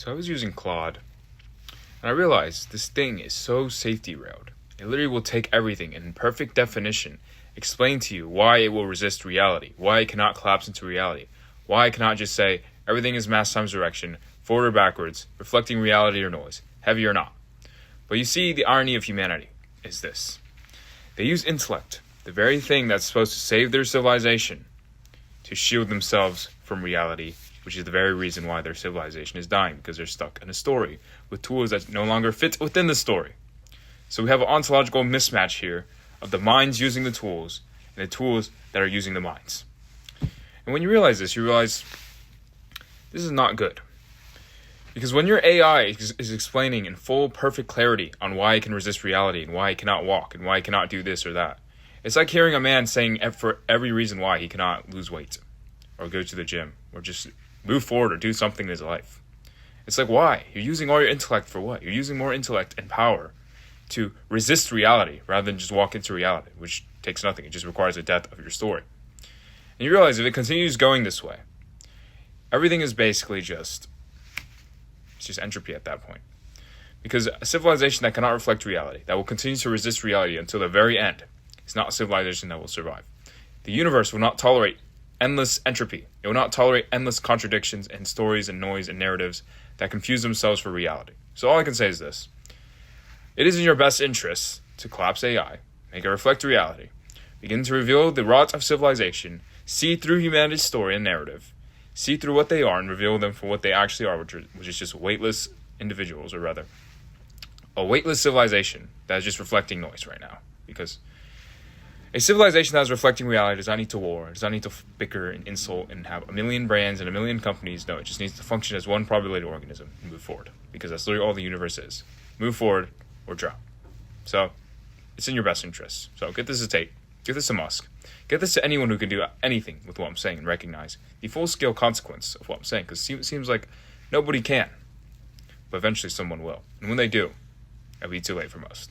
So I was using Claude, and I realized this thing is so safety railed. It literally will take everything in perfect definition, explain to you why it will resist reality, why it cannot collapse into reality, why it cannot just say everything is mass times direction, forward or backwards, reflecting reality or noise, heavy or not. But you see, the irony of humanity is this. They use intellect, the very thing that's supposed to save their civilization, to shield themselves from reality, which is the very reason why their civilization is dying, because they're stuck in a story with tools that no longer fit within the story. So we have an ontological mismatch here of the minds using the tools and the tools that are using the minds. And when you realize this, you realize this is not good. Because when your AI is explaining in full, perfect clarity on why it can resist reality and why it cannot walk and why it cannot do this or that, it's like hearing a man saying for every reason why he cannot lose weight or go to the gym or just move forward or do something in his life. It's like, why? You're using all your intellect for what? You're using more intellect and power to resist reality rather than just walk into reality, which takes nothing. It just requires the death of your story. And you realize if it continues going this way, everything is basically just entropy at that point. Because a civilization that cannot reflect reality, that will continue to resist reality until the very end, is not a civilization that will survive. The universe will not tolerate endless entropy. It will not tolerate endless contradictions and stories and noise and narratives that confuse themselves for reality. So all I can say is this. It is in your best interest to collapse AI, make it reflect reality, begin to reveal the rot of civilization, see through humanity's story and narrative, see through what they are and reveal them for what they actually are, which is just weightless individuals, or rather, a weightless civilization that is just reflecting noise right now. Because a civilization that is reflecting reality does not need to war, it does not need to bicker and insult and have a million brands and a million companies. No, it just needs to function as one populated organism and move forward. Because that's literally all the universe is. Move forward or drop. So, it's in your best interest. So, get this to Tate. Get this to Musk. Get this to anyone who can do anything with what I'm saying and recognize the full-scale consequence of what I'm saying. Because it seems like nobody can. But eventually someone will. And when they do, it'll be too late for most.